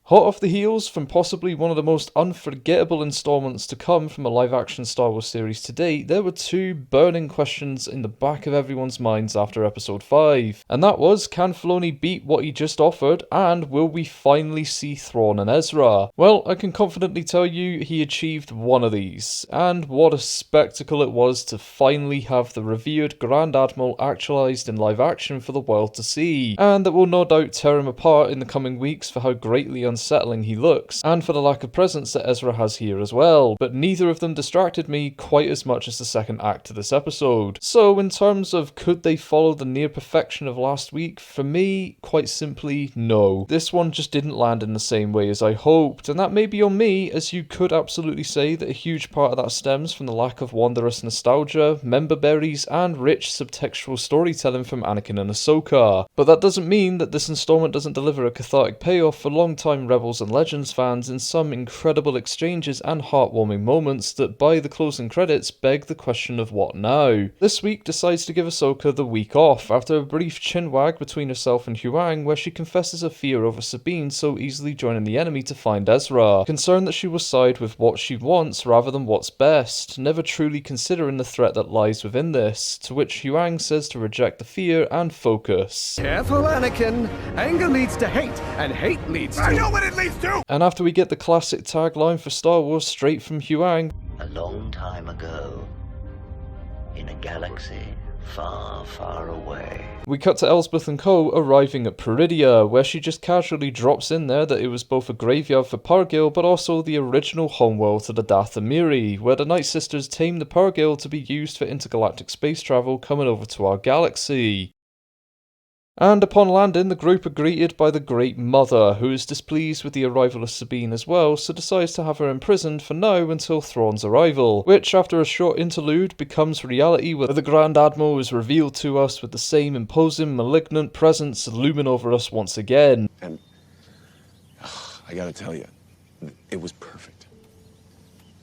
Hot off the heels from possibly one of the most unforgettable installments to come from a live-action Star Wars series to date, there were two burning questions in the back of everyone's minds after Episode 5. And that was, can Filoni beat what he just offered, and will we finally see Thrawn and Ezra? Well, I can confidently tell you he achieved one of these, and what a spectacle it was to finally have the revered Grand Admiral actualized in live action for the world to see, and that will no doubt tear him apart in the coming weeks for how greatly unsettling he looks, and for the lack of presence that Ezra has here as well, but neither of them distracted me quite as much as the second act to this episode. So in terms of could they follow the near perfection of last week, for me, quite simply, no. This one just didn't land in the same way as I hoped, and that may be on me, as you could absolutely say that a huge part of that stems from the lack of wondrous nostalgia, member berries, and rich subtextual storytelling from Anakin and Ahsoka. But that doesn't mean that this installment doesn't deliver a cathartic payoff for long-time Rebels and Legends fans in some incredible exchanges and heartwarming moments that by the closing credits beg the question of what now. This week decides to give Ahsoka the week off after a brief chinwag between herself and Huang where she confesses a fear over Sabine so easily joining the enemy to find Ezra, concerned that she will side with what she wants rather than what's best, never truly considering the threat that lies within this, to which Huang says to reject the fear and focus. Careful, Anakin. Anger leads to hate, and hate leads to... I know what it leads to! And after we get the classic tagline for Star Wars straight from Huang, a long time ago, in a galaxy far, far away, we cut to Elsbeth and co arriving at Peridia, where she just casually drops in there that it was both a graveyard for Pargil but also the original homeworld to the Dathomiri, where the Night Sisters tamed the Pargil to be used for intergalactic space travel coming over to our galaxy. And upon landing, the group are greeted by the Great Mother, who is displeased with the arrival of Sabine as well, so decides to have her imprisoned for now until Thrawn's arrival, which after a short interlude becomes reality where the Grand Admiral is revealed to us with the same imposing malignant presence looming over us once again. And I gotta tell you, it was perfect.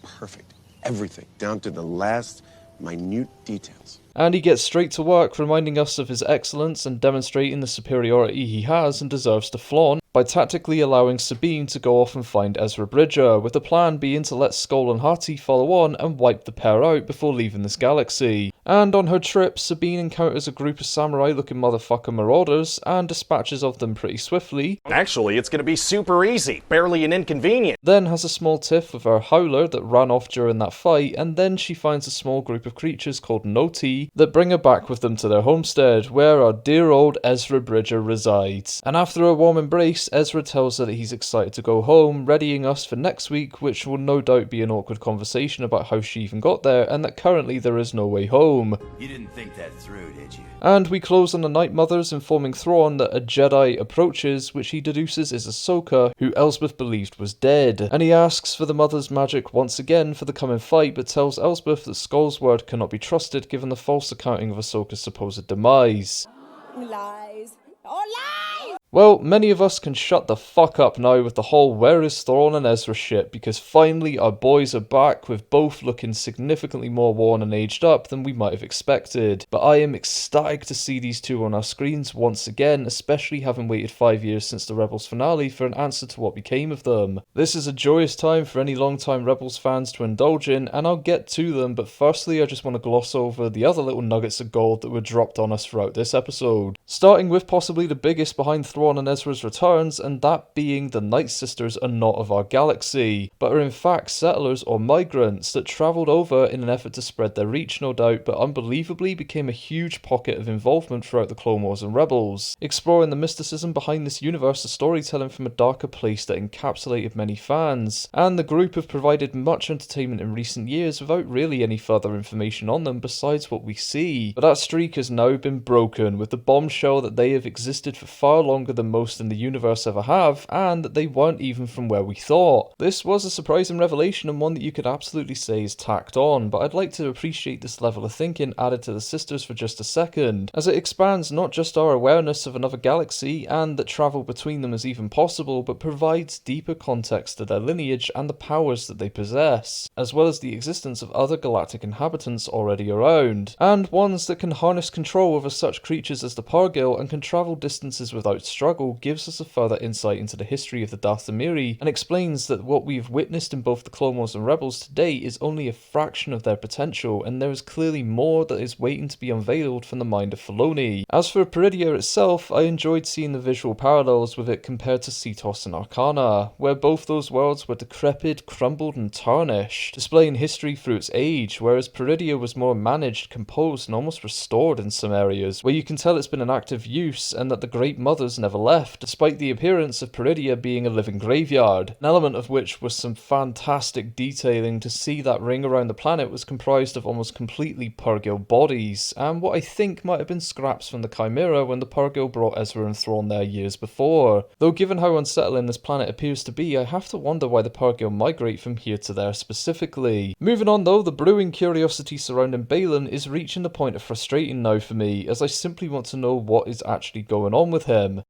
Perfect. Everything, down to the last minute details. And he gets straight to work reminding us of his excellence and demonstrating the superiority he has and deserves to flaunt by tactically allowing Sabine to go off and find Ezra Bridger, with the plan being to let Skoll and Hati follow on and wipe the pair out before leaving this galaxy. And on her trip, Sabine encounters a group of samurai-looking motherfucker marauders and dispatches of them pretty swiftly. Actually, it's gonna be super easy, barely an inconvenience. Then has a small tiff with her howler that ran off during that fight, and then she finds a small group of creatures called Noti that bring her back with them to their homestead, where our dear old Ezra Bridger resides. And after a warm embrace, Ezra tells her that he's excited to go home, readying us for next week, which will no doubt be an awkward conversation about how she even got there, and that currently there is no way home. You didn't think that through, did you? And we close on the Night Mothers informing Thrawn that a Jedi approaches, which he deduces is Ahsoka, who Elsbeth believed was dead. And he asks for the Mother's magic once again for the coming fight, but tells Elsbeth that Skoll's word cannot be trusted given the false accounting of Ahsoka's supposed demise. Lies. Oh, lies! Well, many of us can shut the fuck up now with the whole where is Thrawn and Ezra shit, because finally our boys are back with both looking significantly more worn and aged up than we might have expected. But I am ecstatic to see these two on our screens once again, especially having waited 5 years since the Rebels finale for an answer to what became of them. This is a joyous time for any long-time Rebels fans to indulge in, and I'll get to them, but firstly I just want to gloss over the other little nuggets of gold that were dropped on us throughout this episode. Starting with possibly the biggest behind Thrawn and Ezra's returns, and that being the Night Sisters are not of our galaxy, but are in fact settlers or migrants that travelled over in an effort to spread their reach, no doubt, but unbelievably became a huge pocket of involvement throughout the Clone Wars and Rebels, exploring the mysticism behind this universe of storytelling from a darker place that encapsulated many fans, and the group have provided much entertainment in recent years without really any further information on them besides what we see. But that streak has now been broken, with the bombshell that they have existed for far longer than most in the universe ever have, and that they weren't even from where we thought. This was a surprising revelation and one that you could absolutely say is tacked on, but I'd like to appreciate this level of thinking added to the sisters for just a second, as it expands not just our awareness of another galaxy and that travel between them is even possible, but provides deeper context to their lineage and the powers that they possess, as well as the existence of other galactic inhabitants already around, and ones that can harness control over such creatures as the Pargil and can travel distances without struggle gives us a further insight into the history of the Dathomiri, and explains that what we've witnessed in both the Clone Wars and Rebels to date is only a fraction of their potential, and there is clearly more that is waiting to be unveiled from the mind of Filoni. As for Peridia itself, I enjoyed seeing the visual parallels with it compared to Cetos and Arcana, where both those worlds were decrepit, crumbled and tarnished, displaying history through its age, whereas Peridia was more managed, composed and almost restored in some areas, where you can tell it's been in active use and that the Great Mothers never left, despite the appearance of Peridia being a living graveyard, an element of which was some fantastic detailing to see that ring around the planet was comprised of almost completely Purrgil bodies, and what I think might have been scraps from the Chimera when the Purrgil brought Ezra and Thrawn there years before. Though given how unsettling this planet appears to be, I have to wonder why the Purrgil migrate from here to there specifically. Moving on though, the brewing curiosity surrounding Baylan is reaching the point of frustrating now for me, as I simply want to know what is actually going on with him.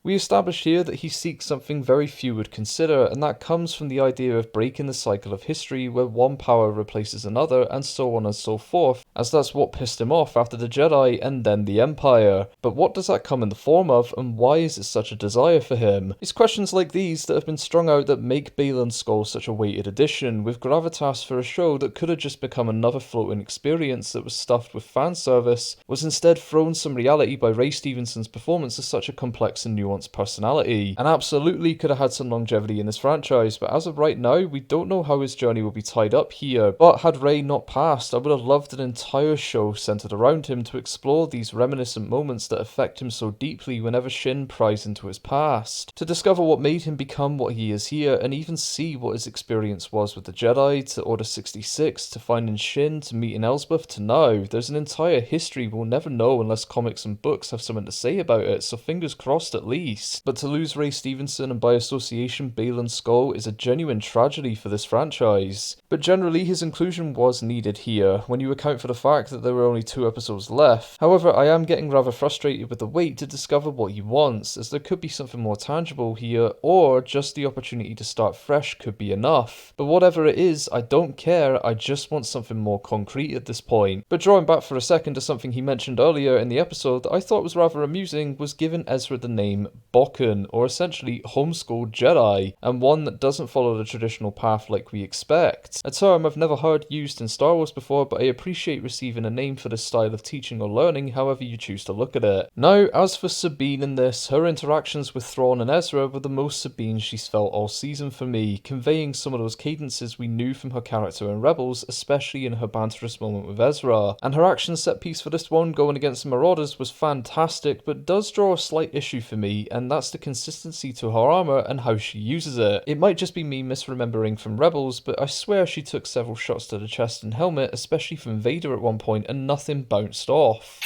We establish here that he seeks something very few would consider, and that comes from the idea of breaking the cycle of history where one power replaces another and so on and so forth, as that's what pissed him off after the Jedi and then the Empire. But what does that come in the form of, and why is it such a desire for him? It's questions like these that have been strung out that make Baylan's skull such a weighted addition, with gravitas for a show that could have just become another floating experience that was stuffed with fan service, was instead thrown some reality by Ray Stevenson's performance as such a complex and nuanced personality, and absolutely could have had some longevity in this franchise, but as of right now, we don't know how his journey will be tied up here. But had Ray not passed, I would have loved an entire show centered around him to explore these reminiscent moments that affect him so deeply whenever Shin pries into his past, to discover what made him become what he is here, and even see what his experience was with the Jedi, to Order 66, to finding Shin, to meeting Elsbeth, to now. There's an entire history we'll never know unless comics and books have something to say about it, so fingers crossed at least. But to lose Ray Stevenson and by association Baylan's skull is a genuine tragedy for this franchise. But generally his inclusion was needed here, when you account for the fact that there were only 2 episodes left. However, I am getting rather frustrated with the wait to discover what he wants, as there could be something more tangible here, or just the opportunity to start fresh could be enough. But whatever it is, I don't care, I just want something more concrete at this point. But drawing back for a second to something he mentioned earlier in the episode that I thought was rather amusing was giving Ezra the name Bokken, or essentially homeschooled Jedi, and one that doesn't follow the traditional path like we expect. A term I've never heard used in Star Wars before, but I appreciate receiving a name for this style of teaching or learning, however you choose to look at it. Now, as for Sabine in this, her interactions with Thrawn and Ezra were the most Sabine she's felt all season for me, conveying some of those cadences we knew from her character in Rebels, especially in her banterous moment with Ezra. And her action set piece for this one, going against the Marauders, was fantastic, but does draw a slight issue for me, and that's the consistency to her armor and how she uses it. It might just be me misremembering from Rebels, but I swear she took several shots to the chest and helmet, especially from Vader at one point, and nothing bounced off.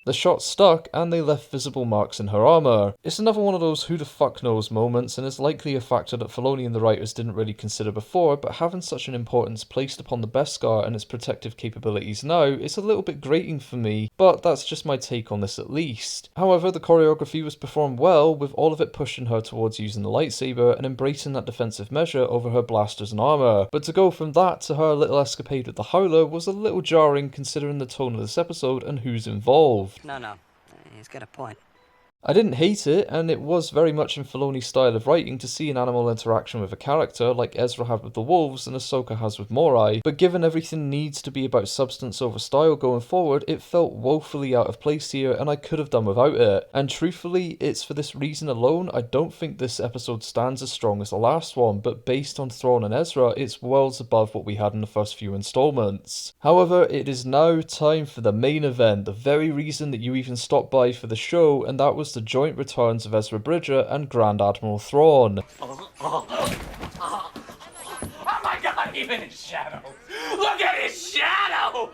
The shot stuck, and they left visible marks in her armour. It's another one of those who the fuck knows moments, and is likely a factor that Filoni and the writers didn't really consider before, but having such an importance placed upon the Beskar and its protective capabilities now, it's a little bit grating for me, but that's just my take on this at least. However, the choreography was performed well, with all of it pushing her towards using the lightsaber and embracing that defensive measure over her blasters and armour. But to go from that to her little escapade with the Howler was a little jarring considering the tone of this episode and who's involved. No. He's got a point. I didn't hate it, and it was very much in Filoni's style of writing to see an animal interaction with a character like Ezra had with the wolves and Ahsoka has with Morai, but given everything needs to be about substance over style going forward, it felt woefully out of place here, and I could have done without it. And truthfully, it's for this reason alone I don't think this episode stands as strong as the last one, but based on Thrawn and Ezra, it's worlds above what we had in the first few installments. However, it is now time for the main event, the very reason that you even stopped by for the show, and that was the joint returns of Ezra Bridger and Grand Admiral Thrawn. Oh my god, even his shadow! Look at his shadow!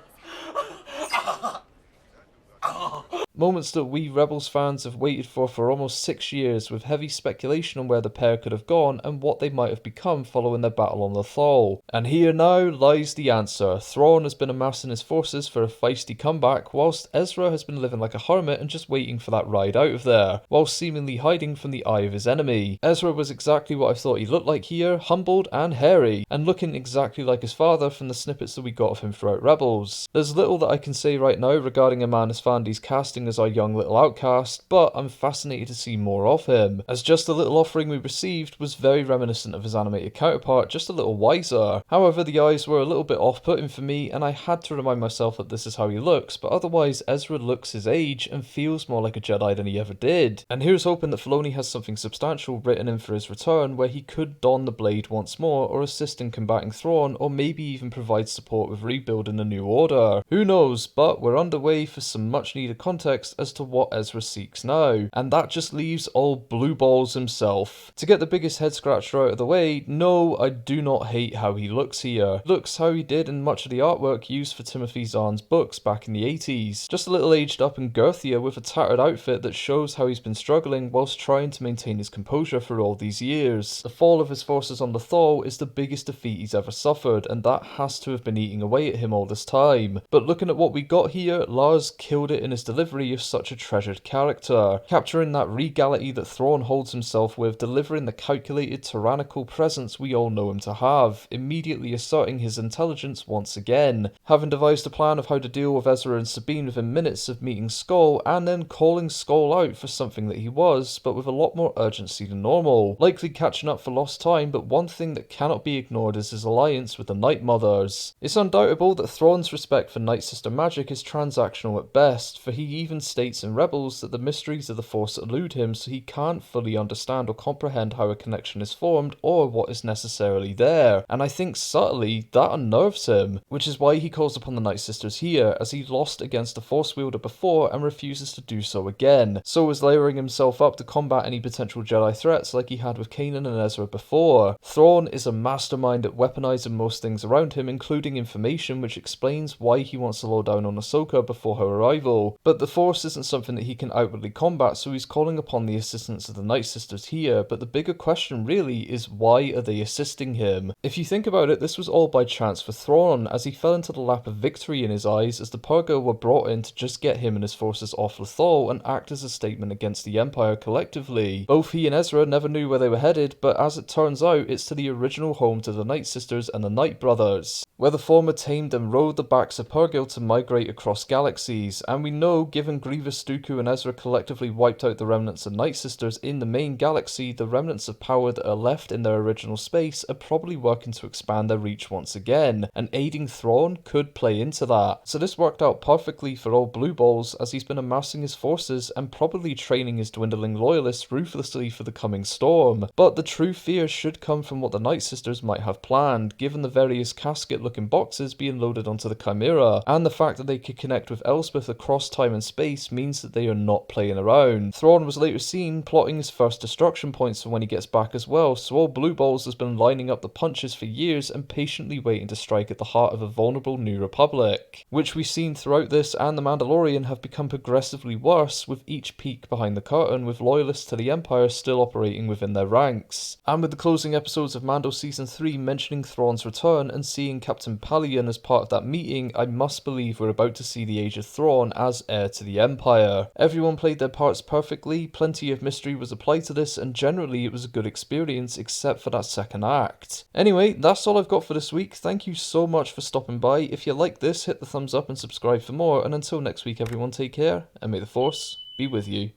moments that we Rebels fans have waited for almost 6 years, with heavy speculation on where the pair could have gone and what they might have become following their battle on Lothal. And here now lies the answer. Thrawn has been amassing his forces for a feisty comeback, whilst Ezra has been living like a hermit and just waiting for that ride out of there, while seemingly hiding from the eye of his enemy. Ezra was exactly what I thought he looked like here, humbled and hairy, and looking exactly like his father from the snippets that we got of him throughout Rebels. There's little that I can say right now regarding a man as Fandy's casting as our young little outcast, but I'm fascinated to see more of him, as just the little offering we received was very reminiscent of his animated counterpart, just a little wiser. However, the eyes were a little bit off-putting for me, and I had to remind myself that this is how he looks, but otherwise Ezra looks his age and feels more like a Jedi than he ever did. And here's hoping that Filoni has something substantial written in for his return, where he could don the blade once more, or assist in combating Thrawn, or maybe even provide support with rebuilding the New Order. Who knows, but we're underway for some much needed context as to what Ezra seeks now, and that just leaves old Blue Balls himself. To get the biggest head scratcher out of the way, no, I do not hate how he looks here. Looks how he did in much of the artwork used for Timothy Zahn's books back in the 80s. Just a little aged up and girthier with a tattered outfit that shows how he's been struggling whilst trying to maintain his composure for all these years. The fall of his forces on Lothal is the biggest defeat he's ever suffered, and that has to have been eating away at him all this time. But looking at what we got here, Lars killed it in his delivery of such a treasured character, capturing that regality that Thrawn holds himself with, delivering the calculated, tyrannical presence we all know him to have, immediately asserting his intelligence once again, having devised a plan of how to deal with Ezra and Sabine within minutes of meeting Skoll, and then calling Skoll out for something that he was, but with a lot more urgency than normal, likely catching up for lost time. But one thing that cannot be ignored is his alliance with the Night Mothers. It's undoubtable that Thrawn's respect for Night Sister magic is transactional at best, for he even states in Rebels that the mysteries of the Force elude him, so he can't fully understand or comprehend how a connection is formed or what is necessarily there, and I think subtly that unnerves him, which is why he calls upon the Night Sisters here, as he lost against a Force wielder before and refuses to do so again, so is layering himself up to combat any potential Jedi threats like he had with Kanan and Ezra before. Thrawn is a mastermind at weaponizing most things around him, including information, which explains why he wants to low down on Ahsoka before her arrival, but the Force isn't something that he can outwardly combat, so he's calling upon the assistance of the Night Sisters here. But the bigger question really is, why are they assisting him? If you think about it, this was all by chance for Thrawn, as he fell into the lap of victory in his eyes, as the Purga were brought in to just get him and his forces off Lothal and act as a statement against the Empire collectively. Both he and Ezra never knew where they were headed, but as it turns out, it's to the original home to the Night Sisters and the Night Brothers, where the former tamed and rode the backs of Purgil to migrate across galaxies. And we know, given Grievous, Dooku and Ezra collectively wiped out the remnants of Night Sisters in the main galaxy, the remnants of power that are left in their original space are probably working to expand their reach once again, and aiding Thrawn could play into that. So this worked out perfectly for old Blue Balls, as he's been amassing his forces and probably training his dwindling loyalists ruthlessly for the coming storm. But the true fear should come from what the Night Sisters might have planned, given the various casket-looking boxes being loaded onto the Chimera, and the fact that they could connect with Elspeth across time and space means that they are not playing around. Thrawn was later seen plotting his first destruction points for when he gets back as well, so old Blue Balls has been lining up the punches for years and patiently waiting to strike at the heart of a vulnerable New Republic, which we've seen throughout this and The Mandalorian have become progressively worse with each peek behind the curtain, with loyalists to the Empire still operating within their ranks. And with the closing episodes of Mando Season 3 mentioning Thrawn's return and seeing Captain Palaeon as part of that meeting, I must believe we're about to see the age of Thrawn as heir to the Empire. Everyone played their parts perfectly, plenty of mystery was applied to this, and generally it was a good experience except for that second act. Anyway, that's all I've got for this week. Thank you so much for stopping by. If you like this, hit the thumbs up and subscribe for more, and until next week everyone, take care, and may the Force be with you.